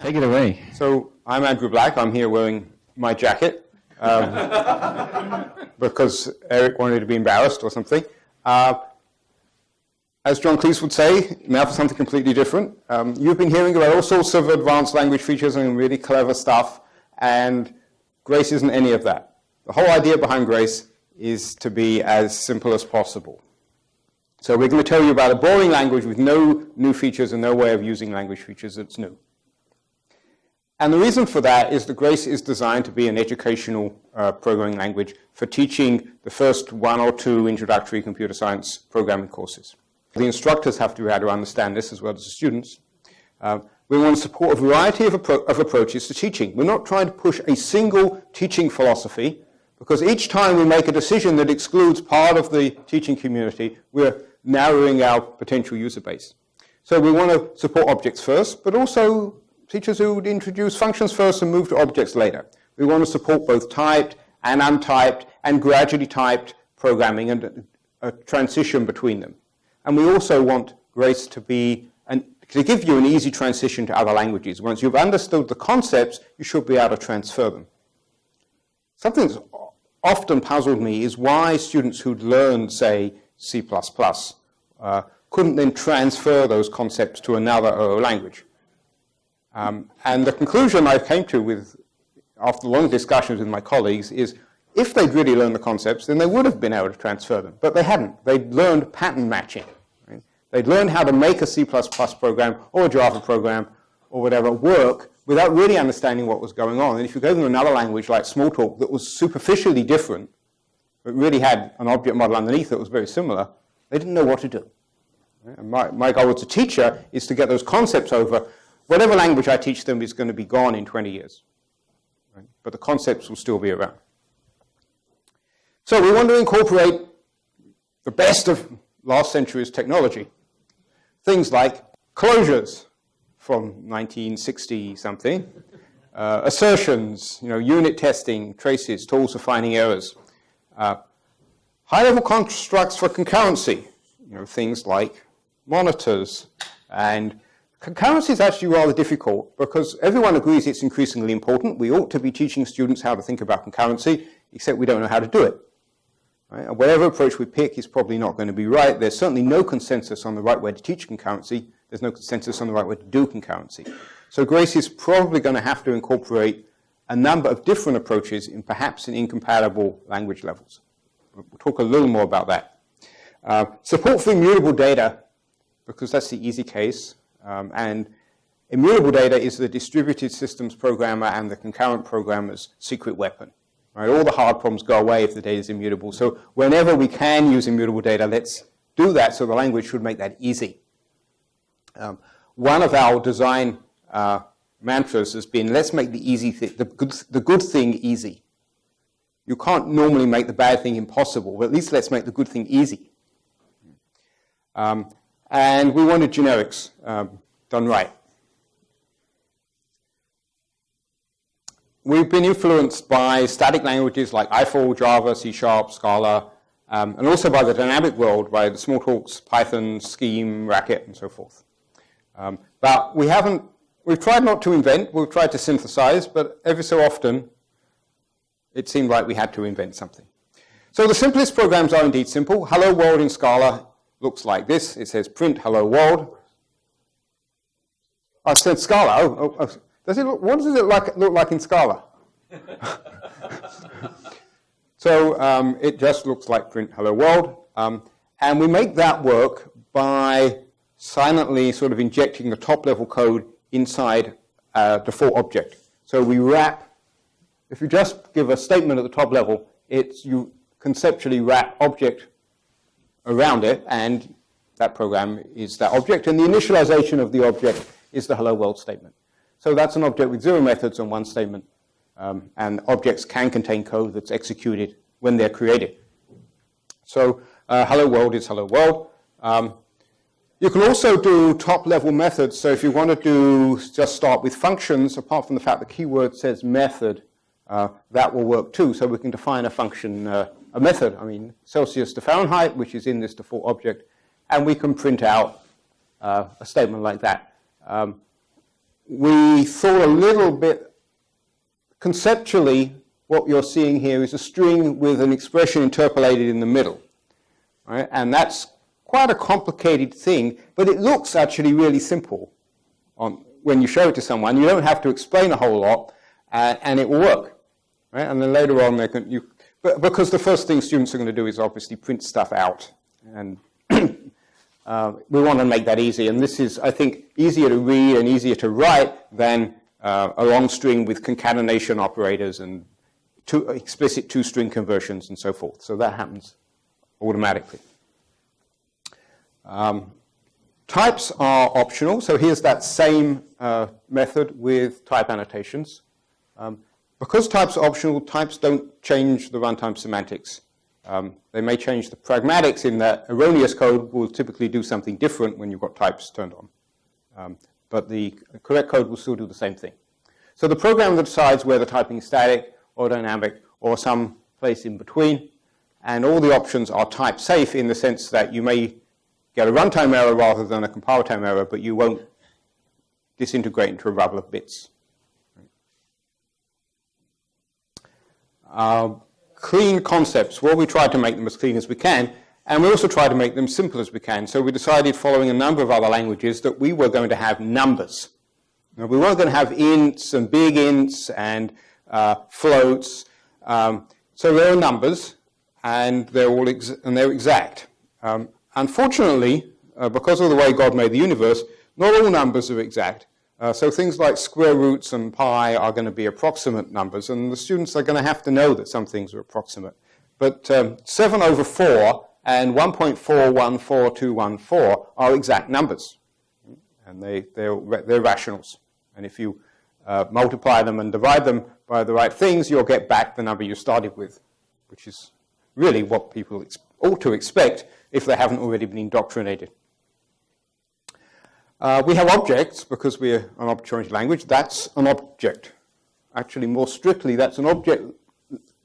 Take it away. So I'm Andrew Black. I'm here wearing my jacket because Eric wanted to be embarrassed or something. As John Cleese would say, now for something completely different. You've been hearing about all sorts of advanced language features and really clever stuff, and Grace isn't any of that. The whole idea behind Grace is to be as simple as possible. So we're going to tell you about a boring language with no new features and no way of using language features that's new. And the reason for that is that Grace is designed to be an educational programming language for teaching the first 1 or 2 introductory computer science programming courses. The instructors have to be able to understand this as well as the students. We want to support a variety of approaches to teaching. We're not trying to push a single teaching philosophy, because each time we make a decision that excludes part of the teaching community, we're narrowing our potential user base. So we want to support objects first, but also teachers who would introduce functions first and move to objects later. We want to support both typed and untyped and gradually typed programming and a transition between them. And we also want Grace to give you an easy transition to other languages. Once you've understood the concepts, you should be able to transfer them. Something that's often puzzled me is why students who'd learned, say, C++, couldn't then transfer those concepts to another OO language. And the conclusion I came to after long discussions with my colleagues is if they'd really learned the concepts, then they would have been able to transfer them. But they hadn't. They'd learned pattern matching. Right? They'd learned how to make a C++ program or a Java program or whatever work without really understanding what was going on. And if you gave them another language like Smalltalk that was superficially different, but really had an object model underneath that was very similar, they didn't know what to do. Right? And my goal as a teacher is to get those concepts over. Whatever language I teach them is going to be gone in 20 years. Right? But the concepts will still be around. So we want to incorporate the best of last century's technology. Things like closures from 1960-something, assertions, unit testing, traces, tools for finding errors, high-level constructs for concurrency, things like monitors. And concurrency is actually rather difficult because everyone agrees it's increasingly important. We ought to be teaching students how to think about concurrency, except we don't know how to do it. Right? And whatever approach we pick is probably not going to be right. There's certainly no consensus on the right way to teach concurrency. There's no consensus on the right way to do concurrency. So Grace is probably going to have to incorporate a number of different approaches in perhaps in incompatible language levels. We'll talk a little more about that. Support for immutable data, because that's the easy case. And immutable data is the distributed systems programmer and the concurrent programmer's secret weapon. Right? All the hard problems go away if the data is immutable. So whenever we can use immutable data, let's do that. So the language should make that easy. One of our design mantras has been, let's make the good thing easy. You can't normally make the bad thing impossible, but at least let's make the good thing easy. And we wanted generics done right. We've been influenced by static languages like Eiffel, Java, C#, Scala, and also by the dynamic world, by the Smalltalks, Python, Scheme, Racket, and so forth. But we've tried not to invent, we've tried to synthesize, but every so often it seemed like we had to invent something. So the simplest programs are indeed simple. Hello world in Scala looks like this. It says print hello world. I said Scala. What does it look like in Scala? So it just looks like print hello world. And we make that work by silently sort of injecting the top level code inside a default object. So we wrap, if you just give a statement at the top level, you conceptually wrap object around it, and that program is that object, and the initialization of the object is the hello world statement. So that's an object with 0 methods and 1 statement, and objects can contain code that's executed when they're created. So hello world is hello world. You can also do top-level methods. So if you want to just start with functions, apart from the fact the keyword says method, that will work too. So we can define a function, a method, Celsius to Fahrenheit, which is in this default object, and we can print out a statement like that. we thought a little bit, conceptually, what you're seeing here is a string with an expression interpolated in the middle. Right? And that's quite a complicated thing, but it looks actually really simple when you show it to someone. You don't have to explain a whole lot, and it will work. Right? And then later on, because the first thing students are going to do is obviously print stuff out. And we want to make that easy. And this is, I think, easier to read and easier to write than a long string with concatenation operators and explicit two-string conversions and so forth. So that happens automatically. Types are optional. So here's that same method with type annotations. Because types are optional, types don't change the runtime semantics. They may change the pragmatics in that erroneous code will typically do something different when you've got types turned on. But the correct code will still do the same thing. So the program that decides whether typing is static or dynamic or some place in between, and all the options are type safe in the sense that you may get a runtime error rather than a compile time error, but you won't disintegrate into a rubble of bits. Clean concepts. Well, we try to make them as clean as we can, and we also try to make them simple as we can. So we decided, following a number of other languages, that we were going to have numbers. Now, we weren't going to have ints and big ints and floats. So there are numbers, and they're all they're exact. Unfortunately, because of the way God made the universe, not all numbers are exact. So things like square roots and pi are going to be approximate numbers, and the students are going to have to know that some things are approximate. But 7 over 4 and 1.414214 are exact numbers, and they're rationals. And if you multiply them and divide them by the right things, you'll get back the number you started with, which is really what people ought to expect if they haven't already been indoctrinated. We have objects because we're an object-oriented language. That's an object. Actually, more strictly, that's an object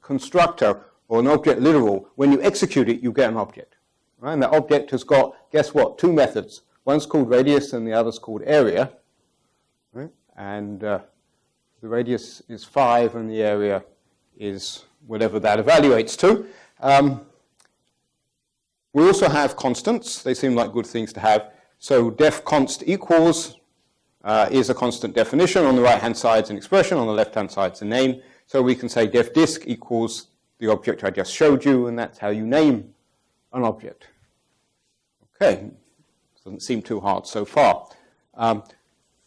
constructor or an object literal. When you execute it, you get an object. Right? And that object has got, guess what, two methods. One's called radius and the other's called area. Right? And the radius is 5 and the area is whatever that evaluates to. We also have constants. They seem like good things to have. So def const equals is a constant definition. On the right-hand side is an expression. On the left-hand side is a name. So we can say def disk equals the object I just showed you, and that's how you name an object. Okay, doesn't seem too hard so far.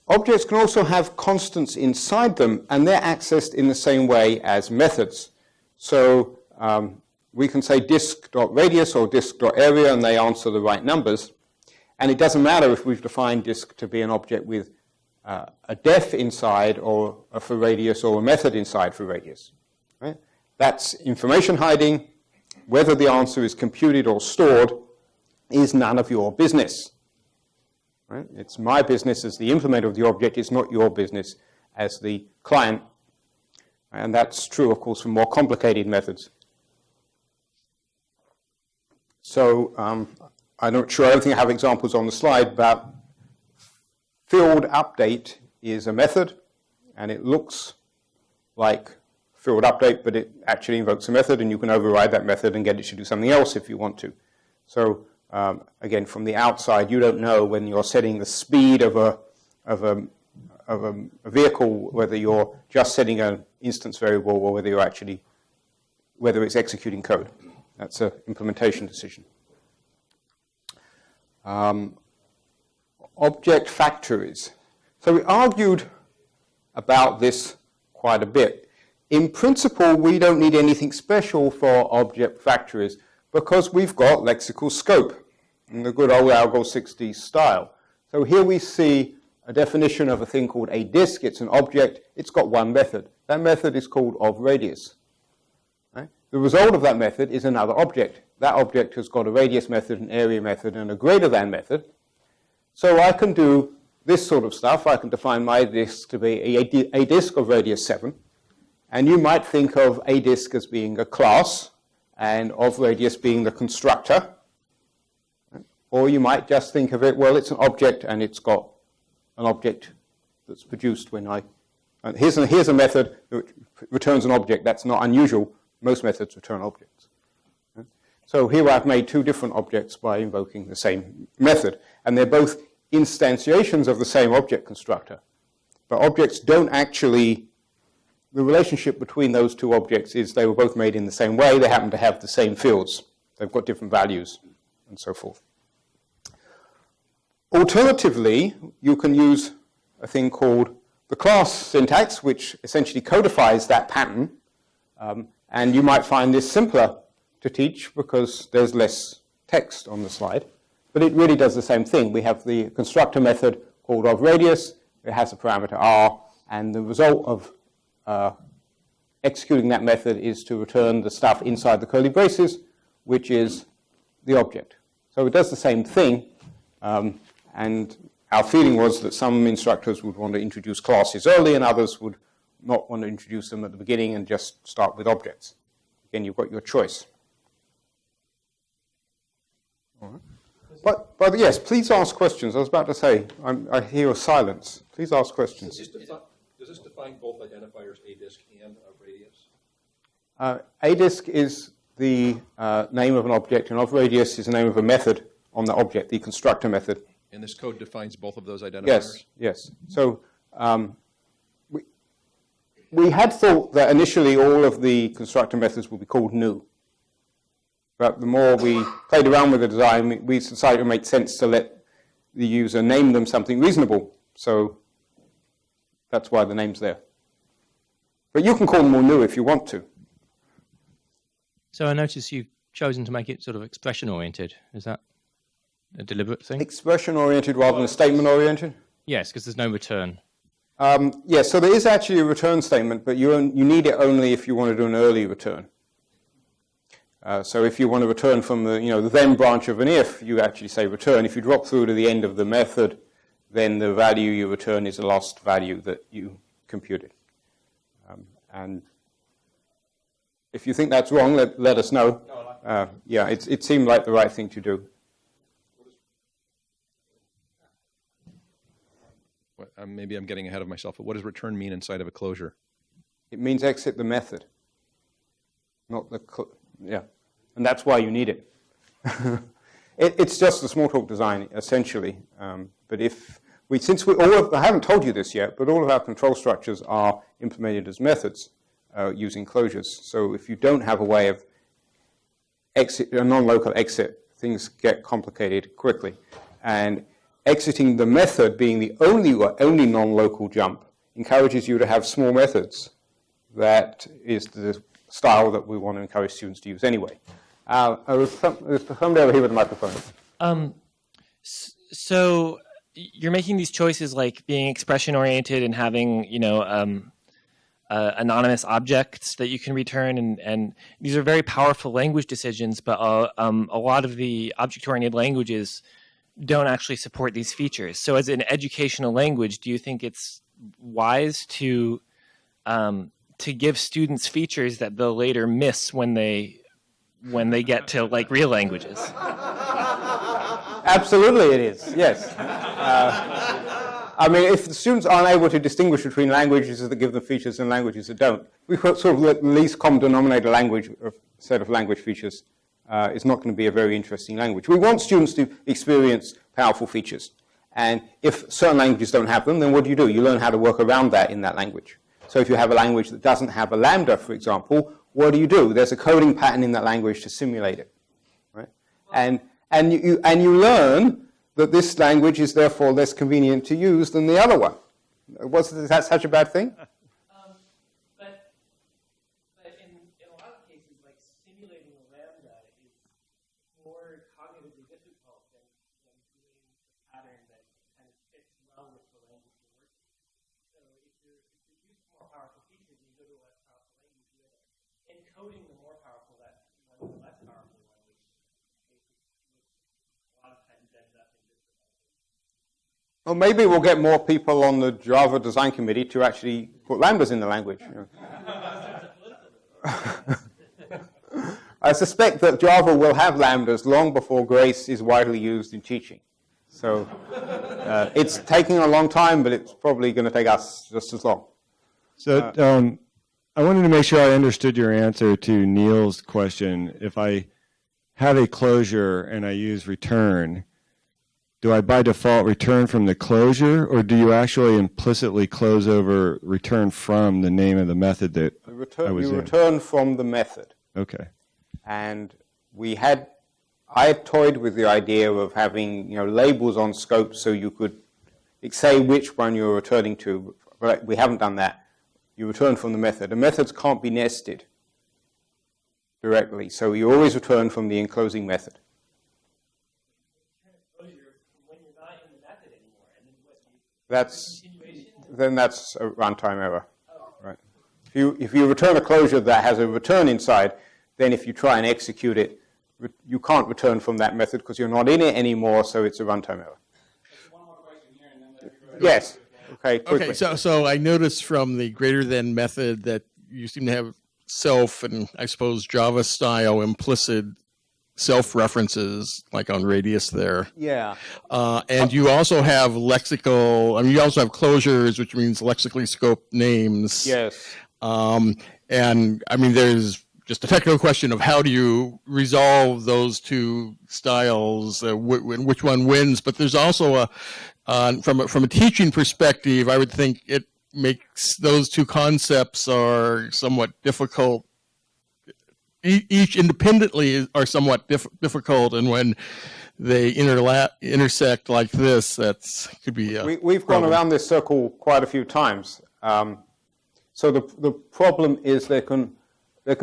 Objects can also have constants inside them, and they're accessed in the same way as methods. So we can say disk.radius or disk.area, and they answer the right numbers. And it doesn't matter if we've defined disk to be an object with a def inside or for radius or a method inside for radius. Right? That's information hiding. Whether the answer is computed or stored is none of your business. Right? It's my business as the implementer of the object. It's not your business as the client. And that's true, of course, for more complicated methods. So I'm not sure, I don't think I have examples on the slide, but field update is a method, and it looks like field update, but it actually invokes a method, and you can override that method and get it to do something else if you want to. So again, from the outside, you don't know when you're setting the speed of a vehicle, whether you're just setting an instance variable or whether it's executing code. That's an implementation decision. Object factories. So we argued about this quite a bit. In principle, we don't need anything special for object factories because we've got lexical scope in the good old Algol 60 style. So here we see a definition of a thing called a disk. It's an object. It's got one method. That method is called ofRadius. Right? The result of that method is another object. That object has got a radius method, an area method, and a greater than method. So I can do this sort of stuff. I can define my disk to be a disk of radius 7. And you might think of a disk as being a class and ofRadius being the constructor. Or you might just think of it, well, it's an object and it's got an object that's produced when and here's a method that returns an object. That's not unusual. Most methods return objects. So here I've made two different objects by invoking the same method, and they're both instantiations of the same object constructor. But objects don't actually, the relationship between those two objects is they were both made in the same way. They happen to have the same fields. They've got different values and so forth. Alternatively, you can use a thing called the class syntax, which essentially codifies that pattern. And you might find this simpler to teach because there's less text on the slide. But it really does the same thing. We have the constructor method called ofRadius. It has a parameter r. And the result of executing that method is to return the stuff inside the curly braces, which is the object. So it does the same thing. And our feeling was that some instructors would want to introduce classes early and others would not want to introduce them at the beginning and just start with objects. Again, you've got your choice. All right. But yes, please ask questions. I was about to say, I hear a silence. Please ask questions. Does this define both identifiers, ADISC and radius? ADISC is the name of an object, and ofRadius is the name of a method on the object, the constructor method. And this code defines both of those identifiers? Yes, yes. So we had thought that initially all of the constructor methods would be called new. But the more we played around with the design, we decided it made sense to let the user name them something reasonable. So that's why the name's there. But you can call them all new if you want to. So I notice you've chosen to make it sort of expression-oriented. Is that a deliberate thing? Expression-oriented rather than statement-oriented? Yes, because there's no return. Yes, so there is actually a return statement, but you need it only if you want to do an early return. So if you want to return from the then branch of an if, you actually say return. If you drop through to the end of the method, then the value you return is the last value that you computed. And if you think that's wrong, let us know. Yeah, it seemed like the right thing to do. Maybe I'm getting ahead of myself, but what does return mean inside of a closure? It means exit the method, not the yeah, and that's why you need it. It's just a Smalltalk design essentially. But I haven't told you this yet, but all of our control structures are implemented as methods using closures. So if you don't have a way of a non-local exit, things get complicated quickly. And exiting the method being the only non-local jump encourages you to have small methods. That is the style that we want to encourage students to use anyway. There's somebody over here with a microphone. So you're making these choices like being expression-oriented and having, anonymous objects that you can return, and these are very powerful language decisions, but a lot of the object-oriented languages don't actually support these features. So as an educational language, do you think it's wise to give students features that they'll later miss when they get to like real languages? Absolutely it is, yes. I mean, if the students aren't able to distinguish between languages that give them features and languages that don't, we've got sort of the least common denominator language, or set of language features. It's not going to be a very interesting language. We want students to experience powerful features. And if certain languages don't have them, then what do? You learn how to work around that in that language. So if you have a language that doesn't have a lambda, for example, what do? There's a coding pattern in that language to simulate it. Right? And you learn that this language is therefore less convenient to use than the other one. Is that such a bad thing? But in a lot of cases, like simulating a lambda is more cognitively difficult than doing a pattern that kind of fits well with the language you're working with. So if you're using more powerful features and you go to a less powerful language, you end up encoding the more powerful one with the less powerful one, which a lot of times ends up in different languages. Well, maybe we'll get more people on the Java design committee to actually put lambdas in the language. I suspect that Java will have lambdas long before Grace is widely used in teaching. So it's taking a long time, but it's probably going to take us just as long. So I wanted to make sure I understood your answer to Neil's question. If I have a closure and I use return, do I by default return from the closure, or do you actually implicitly close over return from the name of the method that I was in? You return from the method. Okay. And I had toyed with the idea of having labels on scopes so you could say which one you're returning to, but we haven't done that. You return from the method. The methods can't be nested directly, so you always return from the enclosing method. Then that's a runtime error. Right? If you return a closure that has a return inside, then if you try and execute it, you can't return from that method because you're not in it anymore, so it's a runtime error. One more question here, and then Yes. Okay, quickly. Okay, so I noticed from the greater than method that you seem to have self and I suppose Java style implicit self references like on radius there. Yeah. And you also have lexical, you also have closures, which means lexically scoped names. Yes. And there's just a technical question of how do you resolve those two styles, which one wins. But there's also from a teaching perspective, I would think it makes those two concepts are somewhat difficult. Each independently are somewhat difficult, and when they intersect like this, could be a We've gone around this circle quite a few times. So the problem is there can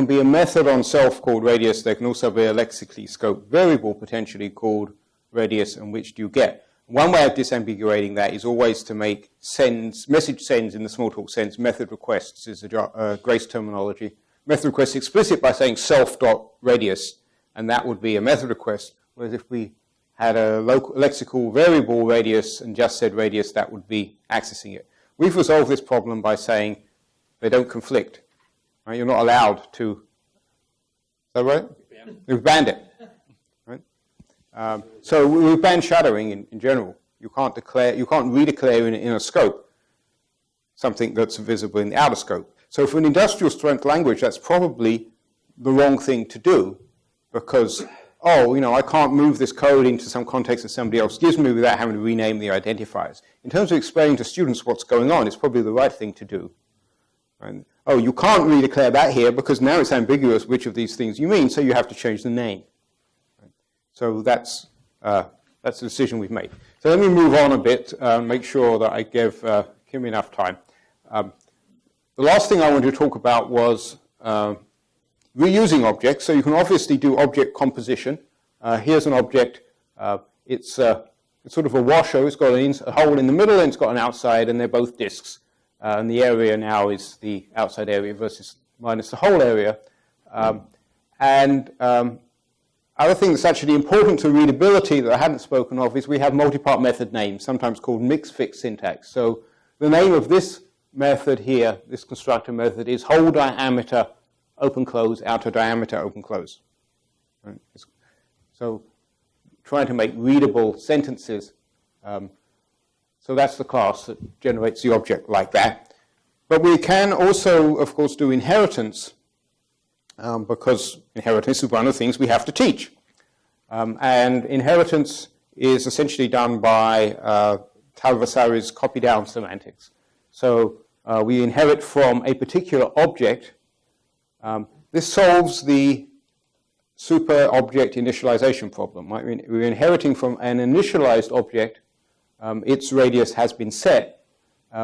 be a method on self called radius. There can also be a lexically scoped variable potentially called radius, and which do you get? One way of disambiguating that is always to make message sends in the Smalltalk sense. Method requests is a Grace terminology. Method request explicit by saying self.radius, and that would be a method request. Whereas if we had a lexical variable radius and just said radius, that would be accessing it. We've resolved this problem by saying they don't conflict. Right? You're not allowed to. Is that right? We've banned it. Right? So we've banned shadowing in general. You can't redeclare in a scope something that's visible in the outer scope. So for an industrial strength language, that's probably the wrong thing to do because, I can't move this code into some context that somebody else gives me without having to rename the identifiers. In terms of explaining to students what's going on, it's probably the right thing to do. Right? You can't redeclare that here because now it's ambiguous which of these things you mean, so you have to change the name. Right? So that's the decision we've made. So let me move on a bit, make sure that I give Kim enough time. The last thing I wanted to talk about was reusing objects. So you can obviously do object composition. Here's an object. It's sort of a washer. It's got a hole in the middle and it's got an outside, and they're both disks. And the area now is the outside area versus minus the whole area. Other thing that's actually important to readability that I hadn't spoken of is we have multi-part method names, sometimes called mix-fix syntax. So the name of this method here, this constructor method, is whole diameter open close, outer diameter open close. Right? So trying to make readable sentences. So that's the class that generates the object like that. But we can also, of course, do inheritance because inheritance is one of the things we have to teach. And inheritance is essentially done by Tal Vasari's copy-down semantics. So we inherit from a particular object. This solves the super object initialization problem. Right? We're inheriting from an initialized object. Its radius has been set.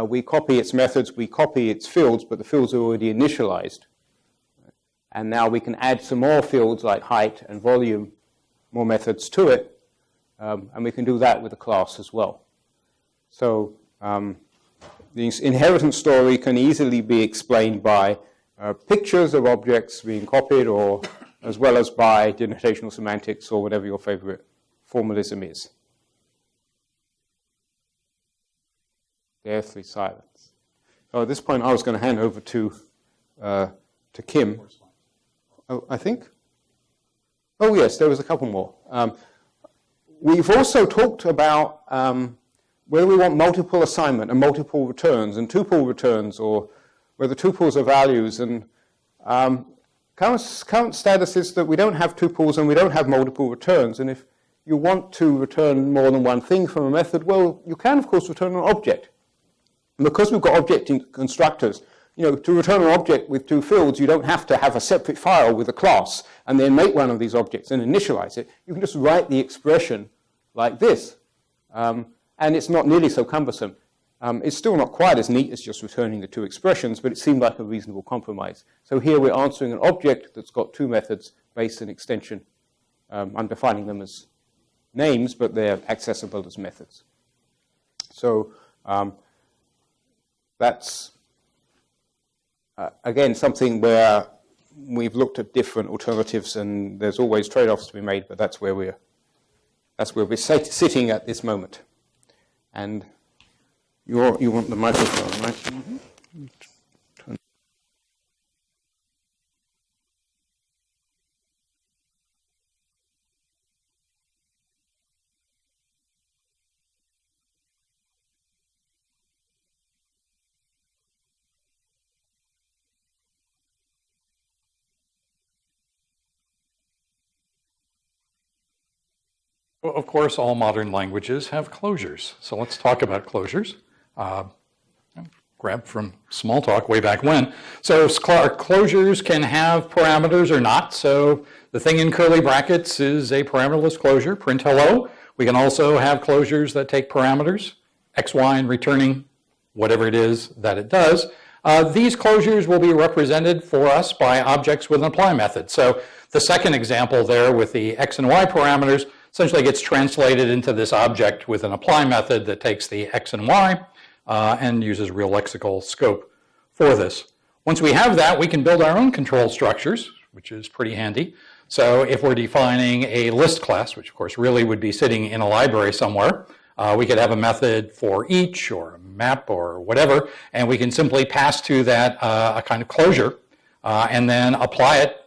We copy its methods, we copy its fields, but the fields are already initialized. And now we can add some more fields like height and volume, more methods to it. And we can do that with a class as well. So the inheritance story can easily be explained by pictures of objects being copied, or as well as by denotational semantics or whatever your favorite formalism is. Deathly silence. So at this point, I was going to hand over to Kim. Oh, I think. Oh yes, there was a couple more. we've also talked about whether we want multiple assignment and multiple returns and tuple returns, or whether tuples are values. And current status is that we don't have tuples and we don't have multiple returns. And if you want to return more than one thing from a method, well, you can, of course, return an object. And because we've got object constructors, to return an object with two fields, you don't have to have a separate file with a class and then make one of these objects and initialize it. You can just write the expression like this. And it's not nearly so cumbersome. It's still not quite as neat as just returning the two expressions, but it seemed like a reasonable compromise. So here we're answering an object that's got two methods, base and extension. I'm defining them as names, but they're accessible as methods. So that's, again, something where we've looked at different alternatives, and there's always trade-offs to be made, but that's where we're sitting at this moment. And you want the microphone, right? Mm-hmm. Well, of course, all modern languages have closures. So let's talk about closures. Grabbed from Smalltalk way back when. So closures can have parameters or not. So the thing in curly brackets is a parameterless closure, print hello. We can also have closures that take parameters, x, y, and returning whatever it is that it does. These closures will be represented for us by objects with an apply method. So the second example there with the x and y parameters essentially gets translated into this object with an apply method that takes the x and y and uses real lexical scope for this. Once we have that, we can build our own control structures, which is pretty handy. So if we're defining a list class, which of course really would be sitting in a library somewhere, we could have a method for each or a map or whatever, and we can simply pass to that a kind of closure and then apply it.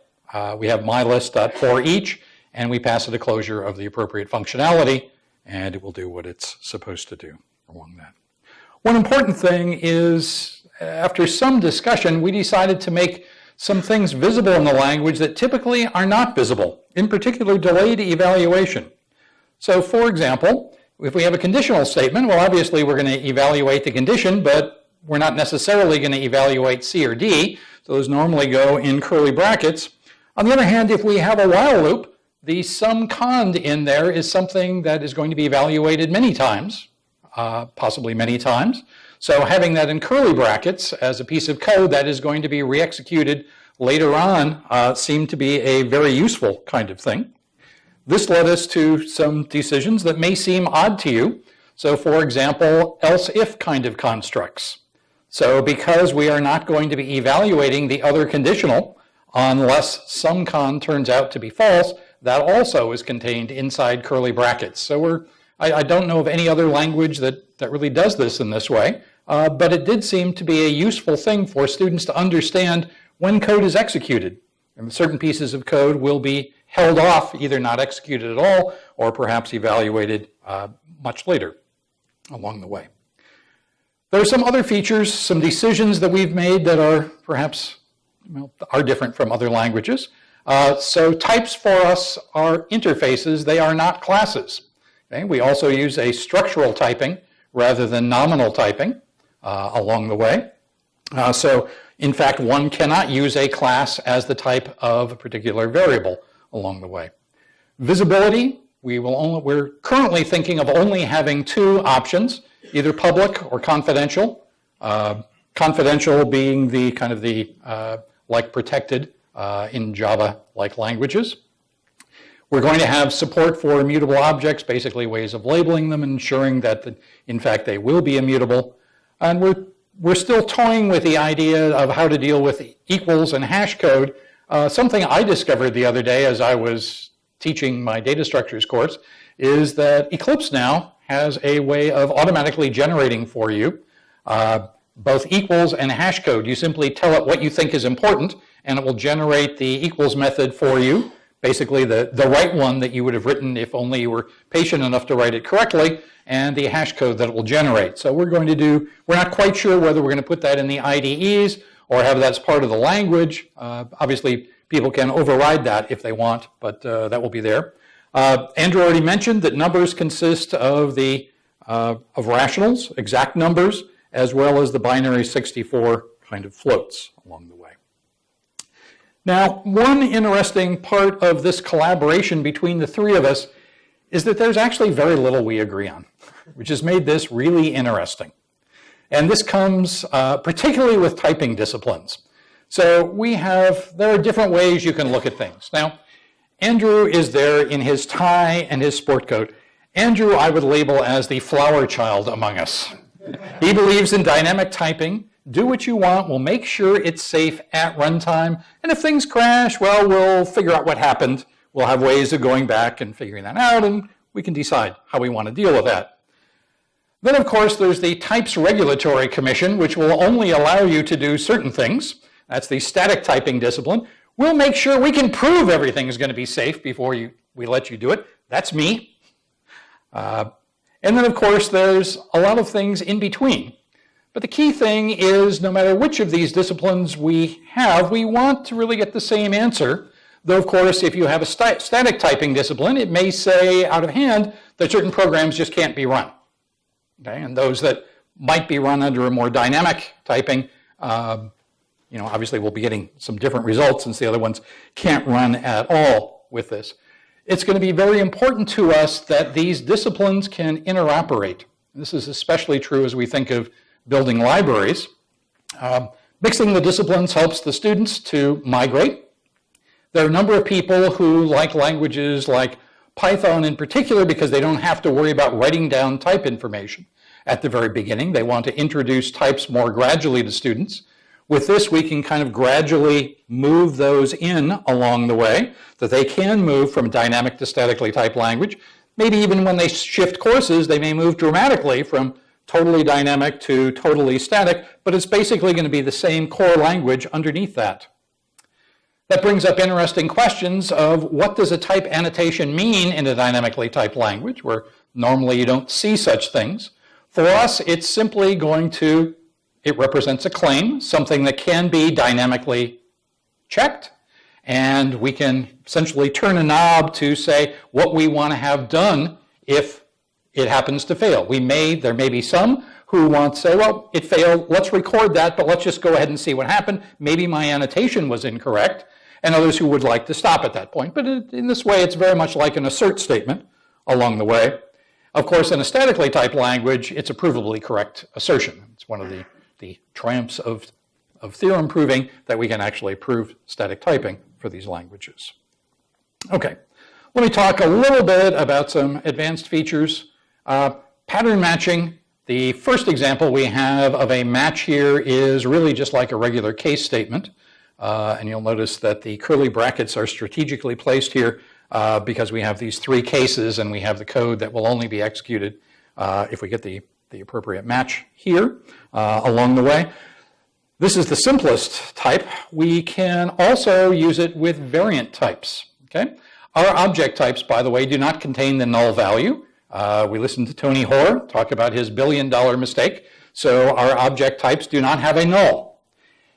We have mylist.forEach, and we pass it a closure of the appropriate functionality, and it will do what it's supposed to do along that. One important thing is, after some discussion, we decided to make some things visible in the language that typically are not visible, in particular delayed evaluation. So for example, if we have a conditional statement, well, obviously we're going to evaluate the condition, but we're not necessarily going to evaluate C or D, so those normally go in curly brackets. On the other hand, if we have a while loop, the sum cond in there is something that is going to be evaluated many times, possibly many times. So having that in curly brackets as a piece of code that is going to be re-executed later on seemed to be a very useful kind of thing. This led us to some decisions that may seem odd to you. So for example, else-if kind of constructs. So because we are not going to be evaluating the other conditional unless sum cond turns out to be false, that also is contained inside curly brackets. So I don't know of any other language that really does this in this way, but it did seem to be a useful thing for students to understand when code is executed. And certain pieces of code will be held off, either not executed at all, or perhaps evaluated much later along the way. There are some other features, some decisions that we've made that are perhaps are different from other languages. So types for us are interfaces, they are not classes. Okay? We also use a structural typing rather than nominal typing along the way. So in fact, one cannot use a class as the type of a particular variable along the way. Visibility, we're currently thinking of only having two options, either public or confidential. Confidential being the kind of the like protected in Java-like languages. We're going to have support for immutable objects, basically ways of labeling them, ensuring that in fact they will be immutable. And we're still toying with the idea of how to deal with equals and hash code. Something I discovered the other day as I was teaching my data structures course is that Eclipse now has a way of automatically generating for you both equals and hash code. You simply tell it what you think is important, and it will generate the equals method for you basically the right one that you would have written if only you were patient enough to write it correctly, and the hash code that it will generate. So we're not quite sure whether we're going to put that in the IDEs or have that as part of the language. Obviously, people can override that if they want, but that will be there. Andrew already mentioned that numbers consist of of rationals, exact numbers, as well as the binary 64 kind of floats along the way. Now, one interesting part of this collaboration between the three of us is that there's actually very little we agree on, which has made this really interesting. And this comes particularly with typing disciplines. So there are different ways you can look at things. Now, Andrew is there in his tie and his sport coat. Andrew, I would label as the flower child among us. He believes in dynamic typing. Do what you want. We'll make sure it's safe at runtime. And if things crash, well, we'll figure out what happened. We'll have ways of going back and figuring that out, and we can decide how we want to deal with that. Then, of course, there's the Types Regulatory Commission, which will only allow you to do certain things. That's the static typing discipline. We'll make sure we can prove everything is going to be safe before we let you do it. That's me. And then, of course, there's a lot of things in between. But the key thing is, no matter which of these disciplines we have, we want to really get the same answer. Though, of course, if you have a static typing discipline, it may say out of hand that certain programs just can't be run. Okay? And those that might be run under a more dynamic typing, obviously we'll be getting some different results since the other ones can't run at all with this. It's going to be very important to us that these disciplines can interoperate. This is especially true as we think of building libraries. Mixing the disciplines helps the students to migrate. There are a number of people who like languages like Python in particular because they don't have to worry about writing down type information at the very beginning. They want to introduce types more gradually to students. With this, we can kind of gradually move those in along the way, that they can move from dynamic to statically typed language. Maybe even when they shift courses, they may move dramatically from totally dynamic to totally static, but it's basically going to be the same core language underneath that. That brings up interesting questions of what does a type annotation mean in a dynamically typed language, where normally you don't see such things. For us, it's simply it represents a claim, something that can be dynamically checked, and we can essentially turn a knob to say what we want to have done if it happens to fail. There may be some who want to say, well, it failed, let's record that, but let's just go ahead and see what happened. Maybe my annotation was incorrect, and others who would like to stop at that point. But in this way, it's very much like an assert statement along the way. Of course, in a statically typed language, it's a provably correct assertion. It's one of the triumphs of theorem proving that we can actually prove static typing for these languages. Okay, let me talk a little bit about some advanced features. Pattern matching, the first example we have of a match here is really just like a regular case statement. And you'll notice that the curly brackets are strategically placed here because we have these three cases and we have the code that will only be executed if we get the appropriate match here along the way. This is the simplest type. We can also use it with variant types. Okay? Our object types, by the way, do not contain the null value. We listened to Tony Hoare talk about his $1 billion mistake. So our object types do not have a null.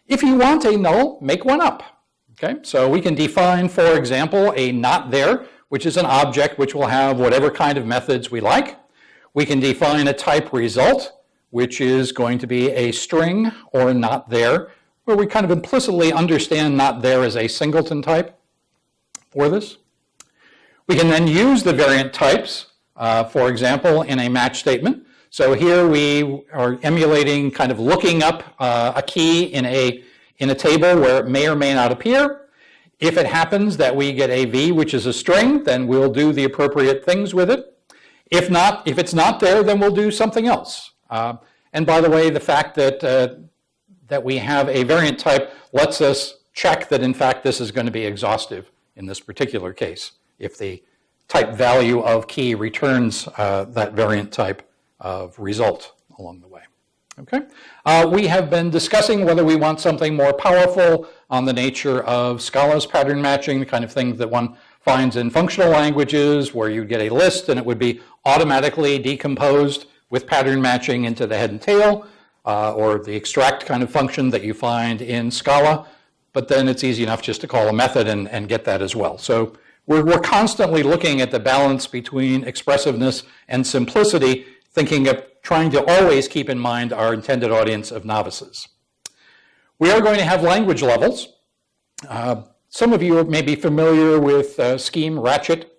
If you want a null, make one up. Okay? So we can define, for example, a not there, which is an object which will have whatever kind of methods we like. We can define a type result, which is going to be a string or not there, where we kind of implicitly understand not there as a singleton type for this. We can then use the variant types, for example, in a match statement. So here we are emulating kind of looking up a key in a table where it may or may not appear. If it happens that we get a v, which is a string, then we'll do the appropriate things with it. If it's not there, then we'll do something else. And by the way, the fact that we have a variant type lets us check that, in fact, this is going to be exhaustive in this particular case, if the type value of key returns that variant type of result along the way. Okay? We have been discussing whether we want something more powerful on the nature of Scala's pattern matching, the kind of thing that one finds in functional languages where you get a list and it would be automatically decomposed with pattern matching into the head and tail, or the extract kind of function that you find in Scala. But then it's easy enough just to call a method and get that as well. So we're constantly looking at the balance between expressiveness and simplicity, thinking of trying to always keep in mind our intended audience of novices. We are going to have language levels. Some of you may be familiar with Scheme Racket,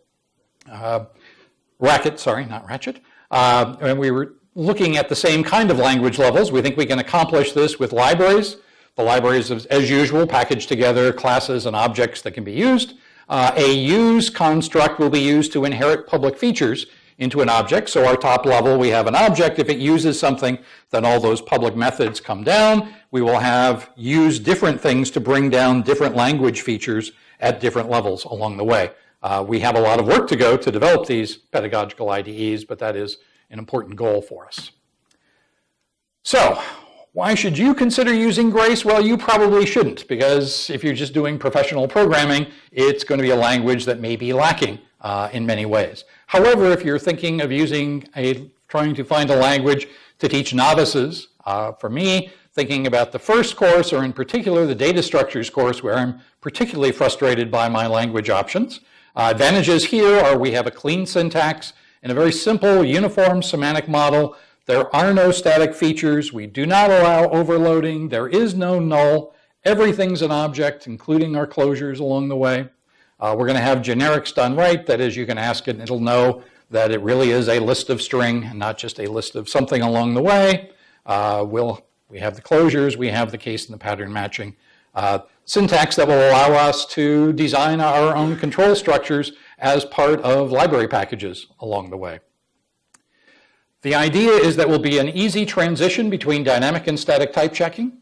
sorry, not Ratchet. And we were looking at the same kind of language levels. We think we can accomplish this with libraries. The libraries, as usual, package together classes and objects that can be used. A use construct will be used to inherit public features into an object. So our top level, we have an object. If it uses something, then all those public methods come down. We will have use different things to bring down different language features at different levels along the way. We have a lot of work to go to develop these pedagogical IDEs, but that is an important goal for us. So, why should you consider using Grace? Well, you probably shouldn't, because if you're just doing professional programming, it's going to be a language that may be lacking in many ways. However, if you're thinking of trying to find a language to teach novices, for me, thinking about the first course, or in particular the data structures course, where I'm particularly frustrated by my language options. Advantages here are we have a clean syntax and a very simple uniform semantic model. There are no static features. We do not allow overloading. There is no null. Everything's an object, including our closures along the way. We're going to have generics done right. That is, you can ask it and it'll know that it really is a list of string and not just a list of something along the way. We have the closures, we have the case and the pattern matching. Syntax that will allow us to design our own control structures as part of library packages along the way. The idea is that will be an easy transition between dynamic and static type checking,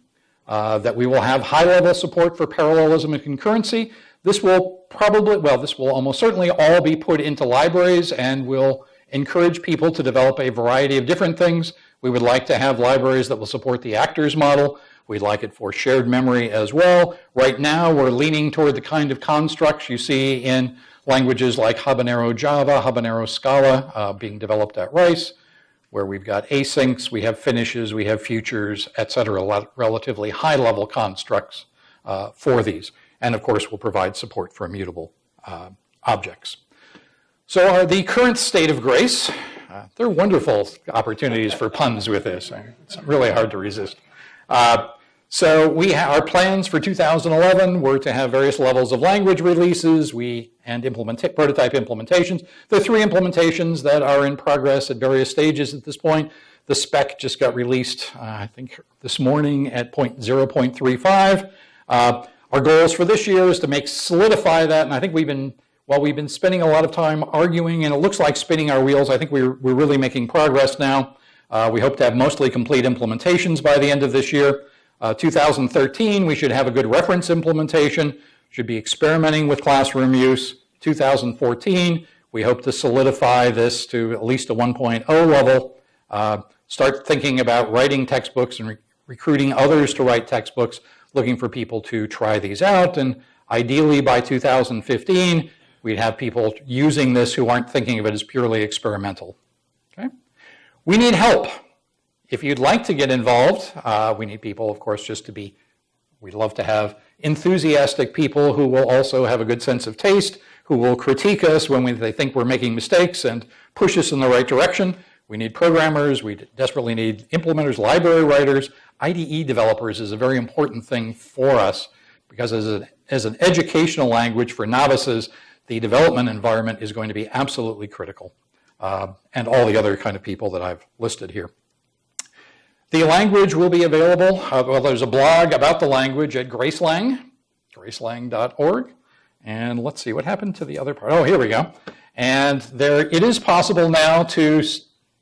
that we will have high-level support for parallelism and concurrency. This will almost certainly all be put into libraries and will encourage people to develop a variety of different things. We would like to have libraries that will support the actors model. We'd like it for shared memory as well. Right now, we're leaning toward the kind of constructs you see in languages like Habanero Java, Habanero Scala being developed at Rice, where we've got asyncs, we have finishes, we have futures, etc., relatively high-level constructs for these. And of course, we'll provide support for immutable objects. So the current state of Grace, there are wonderful opportunities for puns with this. It's really hard to resist. So our plans for 2011 were to have various levels of language releases and prototype implementations. There are 3 implementations that are in progress at various stages at this point. The spec just got released, I think, this morning at 0.35. Our goals for this year is to solidify that, and I think we've been spending a lot of time arguing, and it looks like spinning our wheels. I think we're really making progress now. We hope to have mostly complete implementations by the end of this year. 2013, we should have a good reference implementation, should be experimenting with classroom use. 2014, we hope to solidify this to at least a 1.0 level, start thinking about writing textbooks and recruiting others to write textbooks, looking for people to try these out, and ideally by 2015, we'd have people using this who aren't thinking of it as purely experimental. Okay? We need help. If you'd like to get involved, we need people, of course, we'd love to have enthusiastic people who will also have a good sense of taste, who will critique us when they think we're making mistakes and push us in the right direction. We need programmers, we desperately need implementers, library writers. IDE developers is a very important thing for us because as an educational language for novices, the development environment is going to be absolutely critical, and all the other kind of people that I've listed here. The language will be available. There's a blog about the language at Gracelang, gracelang.org. And let's see, what happened to the other part? Oh, here we go. And it is possible now to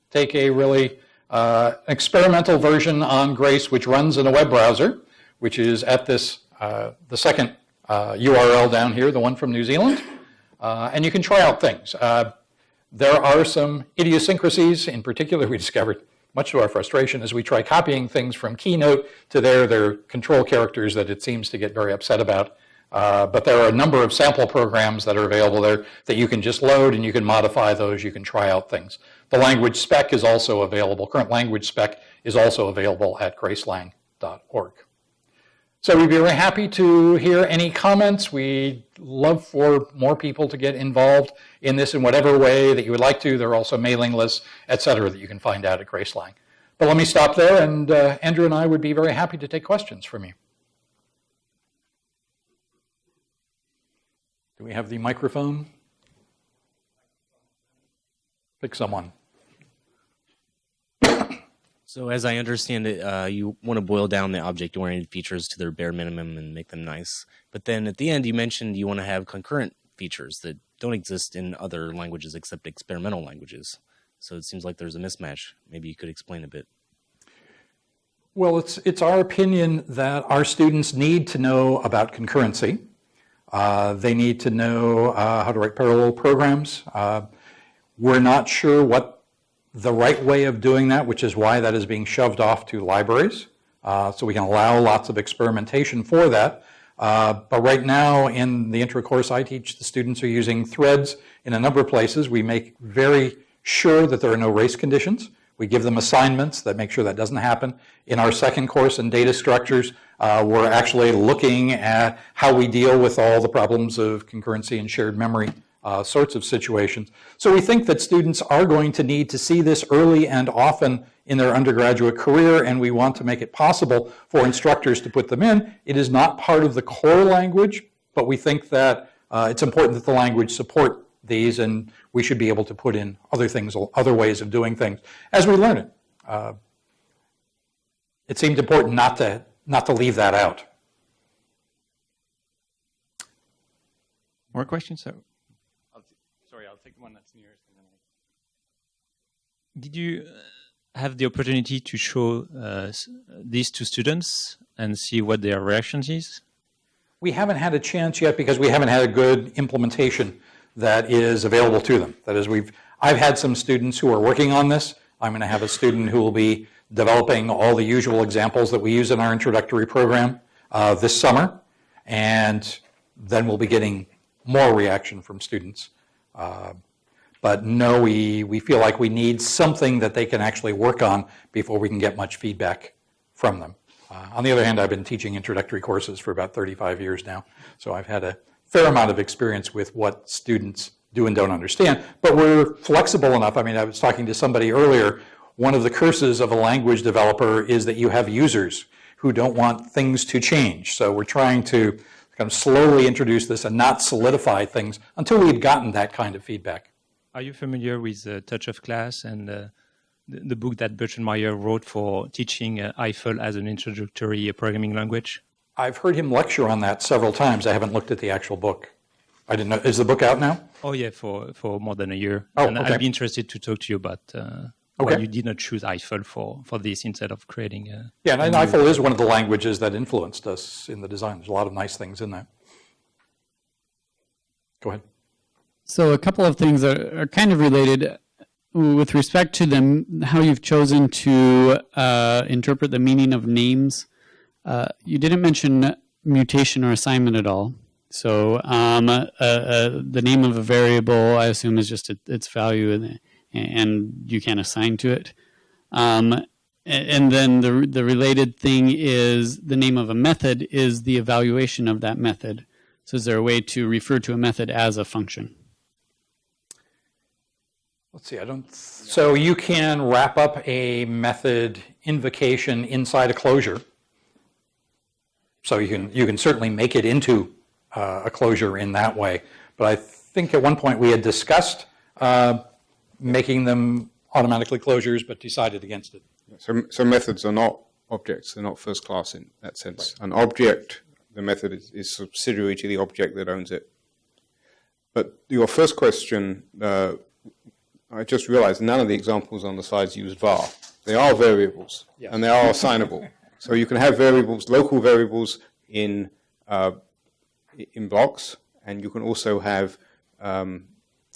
take a really experimental version on Grace, which runs in a web browser, which is at this, the second URL down here, the one from New Zealand. And you can try out things. There are some idiosyncrasies. In particular, we discovered, much to our frustration, as we try copying things from Keynote to their control characters that it seems to get very upset about. But there are a number of sample programs that are available there that you can just load and you can modify those, you can try out things. The language spec is also available. Current language spec is also available at gracelang.org. So we'd be very happy to hear any comments. We'd love for more people to get involved in this in whatever way that you would like to. There are also mailing lists, et cetera, that you can find out at Gracelang. But let me stop there, and Andrew and I would be very happy to take questions from you. Do we have the microphone? Pick someone. So as I understand it, you want to boil down the object-oriented features to their bare minimum and make them nice. But then at the end, you mentioned you want to have concurrent features that don't exist in other languages except experimental languages. So it seems like there's a mismatch. Maybe you could explain a bit. Well, it's our opinion that our students need to know about concurrency. They need to know how to write parallel programs. We're not sure what the right way of doing that, which is why that is being shoved off to libraries. So we can allow lots of experimentation for that. But right now in the intro course I teach, the students are using threads in a number of places. We make very sure that there are no race conditions. We give them assignments that make sure that doesn't happen. In our second course in data structures, we're actually looking at how we deal with all the problems of concurrency and shared memory sorts of situations. So we think that students are going to need to see this early and often in their undergraduate career, and we want to make it possible for instructors to put them in. It is not part of the core language, but we think that it's important that the language support these, and we should be able to put in other things, other ways of doing things as we learn it. It seemed important not to leave that out. More questions? I'll take one that's nearest. Did you have the opportunity to show these to students and see what their reactions is? We haven't had a chance yet because we haven't had a good implementation that is available to them. That is, I've had some students who are working on this. I'm going to have a student who will be developing all the usual examples that we use in our introductory program this summer, and then we'll be getting more reaction from students. But no, we feel like we need something that they can actually work on before we can get much feedback from them. On the other hand, I've been teaching introductory courses for about 35 years now, so I've had a fair amount of experience with what students do and don't understand. But we're flexible enough. I mean, I was talking to somebody earlier. One of the curses of a language developer is that you have users who don't want things to change. So we're trying to kind of slowly introduce this and not solidify things until we've gotten that kind of feedback. Are you familiar with Touch of Class and the book that Bertrand Meyer wrote for teaching Eiffel as an introductory programming language? I've heard him lecture on that several times. I haven't looked at the actual book. I didn't know. Is the book out now? Oh, yeah, for more than a year. Oh, and okay. I'd be interested to talk to you about why you did not choose Eiffel for this instead of creating a... Yeah, and Eiffel is one of the languages that influenced us in the design. There's a lot of nice things in that. Go ahead. So a couple of things are kind of related with respect to how you've chosen to interpret the meaning of names. You didn't mention mutation or assignment at all. So the name of a variable, I assume, is just its value, and you can assign to it. And then the related thing is the name of a method is the evaluation of that method. So is there a way to refer to a method as a function? Let's see, so you can wrap up a method invocation inside a closure. So you can certainly make it into a closure in that way. But I think at one point we had discussed making them automatically closures, but decided against it. So methods are not objects. They're not first class in that sense. Right. An object, the method is subsidiary to the object that owns it. But your first question, I just realized none of the examples on the slides use var. They are variables, and they are assignable. So you can have variables, local variables in blocks, and you can also have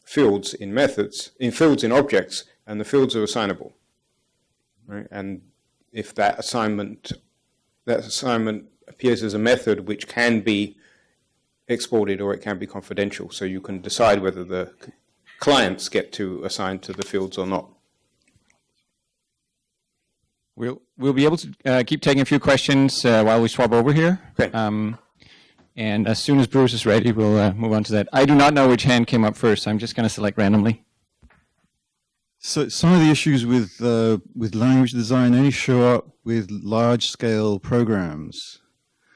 fields in methods, fields in objects, and the fields are assignable. Right? And if that assignment appears as a method which can be exported or it can be confidential. So you can decide whether the clients get to assign to the fields or not. We'll be able to keep taking a few questions while we swap over here. Okay. And as soon as Bruce is ready, we'll move on to that. I do not know which hand came up first. I'm just going to select randomly. So some of the issues with language design only show up with large-scale programs.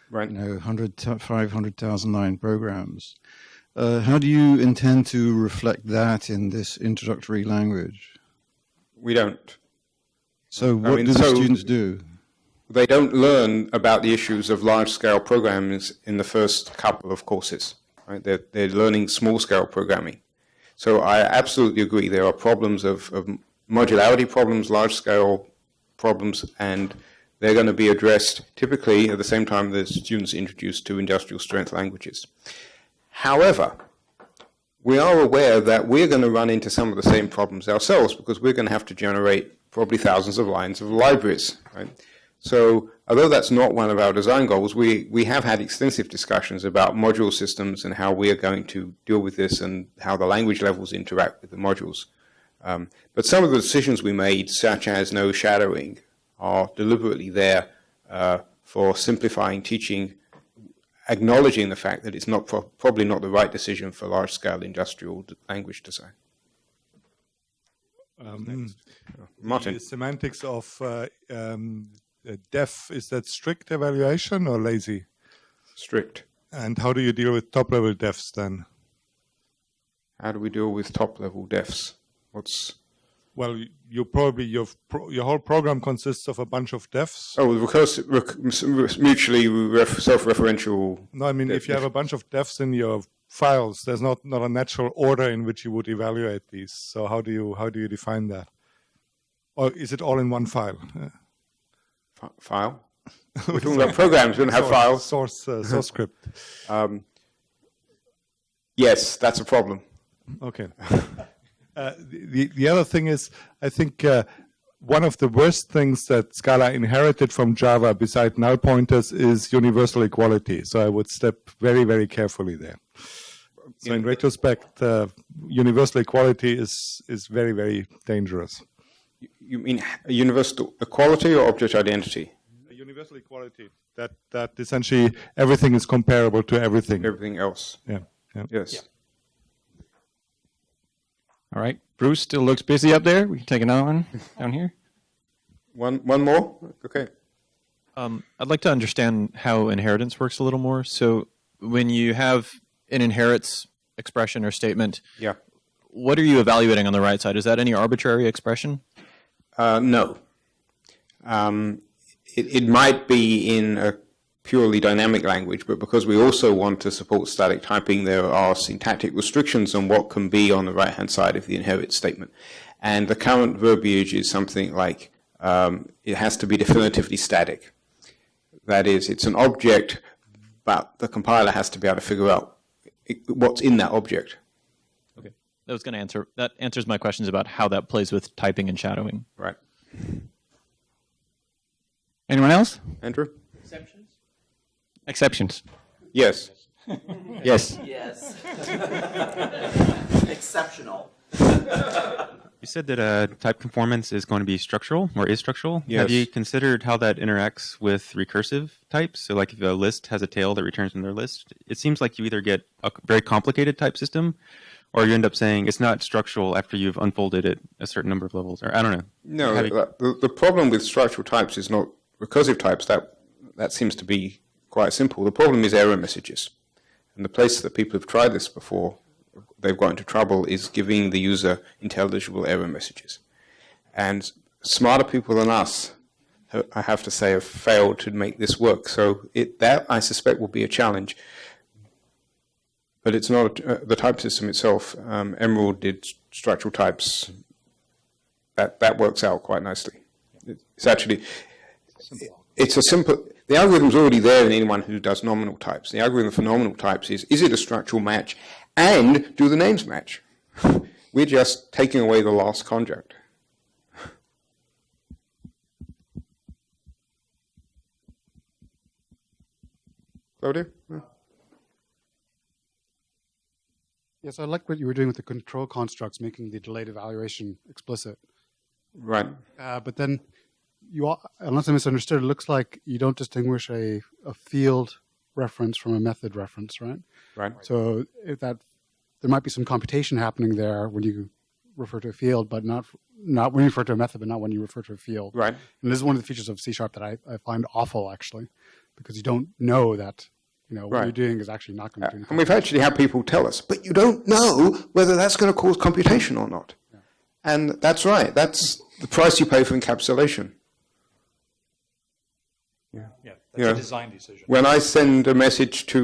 Right. 500,000 line programs. How do you intend to reflect that in this introductory language? We don't. So what do the students do? They don't learn about the issues of large-scale programs in the first couple of courses. Right? They're learning small-scale programming. So I absolutely agree. There are problems of modularity problems, large-scale problems, and they're going to be addressed typically at the same time the students are introduced to industrial strength languages. However, we are aware that we're going to run into some of the same problems ourselves because we're going to have to generate probably thousands of lines of libraries. Right? So although that's not one of our design goals, we have had extensive discussions about module systems and how we are going to deal with this and how the language levels interact with the modules. But some of the decisions we made, such as no shadowing, are deliberately there for simplifying teaching, acknowledging the fact that it's not probably not the right decision for large-scale industrial language design. Martin. The semantics of def, is that strict evaluation or lazy? Strict. And how do you deal with top-level defs then? How do we deal with top-level defs? Well, you probably your whole program consists of a bunch of defs. Oh, mutually self-referential. No, I mean if you have a bunch of defs in your files, there's not a natural order in which you would evaluate these. So how do you define that? Or is it all in one file? File? We're talking about programs. We don't have files. Source script. Yes, that's a problem. Okay. The other thing is, I think one of the worst things that Scala inherited from Java, beside null pointers, is universal equality. So I would step very, very carefully there. So in retrospect, universal equality is very, very dangerous. You mean universal equality or object identity? Universal equality. That essentially everything is comparable to everything. Everything else. Yeah. Yes. Yeah. All right. Bruce still looks busy up there. We can take another one down here. One more? Okay. I'd like to understand how inheritance works a little more. So when you have an inherits expression or statement, yeah, what are you evaluating on the right side? Is that any arbitrary expression? No. It might be in a purely dynamic language, but because we also want to support static typing, there are syntactic restrictions on what can be on the right-hand side of the inherit statement. And the current verbiage is something like it has to be definitively static. That is, it's an object, but the compiler has to be able to figure out what's in that object. Okay, that answers my questions about how that plays with typing and shadowing. Right. Anyone else? Andrew? Exceptions. Yes. Yes. Yes. Exceptional. You said that type conformance is going to be structural, or is structural. Yes. Have you considered how that interacts with recursive types? So like if a list has a tail that returns in their list, it seems like you either get a very complicated type system, or you end up saying it's not structural after you've unfolded it a certain number of levels, or I don't know. No, the problem with structural types is not recursive types. That seems to be quite simple. The problem is error messages. And the place that people have tried this before, they've got into trouble, is giving the user intelligible error messages. And smarter people than us, I have to say, have failed to make this work. So that, I suspect, will be a challenge. But it's not the type system itself. Emerald did structural types. That works out quite nicely. It's a simple. The algorithm's already there in anyone who does nominal types. The algorithm for nominal types is it a structural match, and do the names match? We're just taking away the last conjunct. Claudia? Yes, I like what you were doing with the control constructs, making the delayed evaluation explicit. Right. But then, unless I misunderstood, it looks like you don't distinguish a field reference from a method reference, right? Right. So if there might be some computation happening there when you refer to a field, but not when you refer to a method, but not when you refer to a field. Right. And this is one of the features of C# that I find awful, actually, because you don't know that what you're doing is actually not going to do anything. And we've actually had people tell us, but you don't know whether that's going to cause computation or not. Yeah. And that's right. That's the price you pay for encapsulation. Yeah, that's a design decision. When I send a message to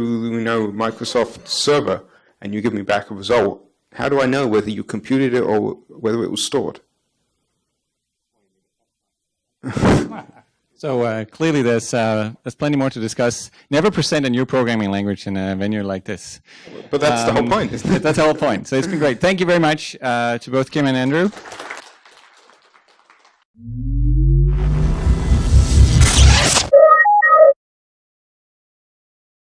Microsoft server and you give me back a result, how do I know whether you computed it or whether it was stored? So clearly there's plenty more to discuss. Never present a new programming language in a venue like this. But that's the whole point, isn't it? That's the whole point. So it's been great. Thank you very much to both Kim and Andrew.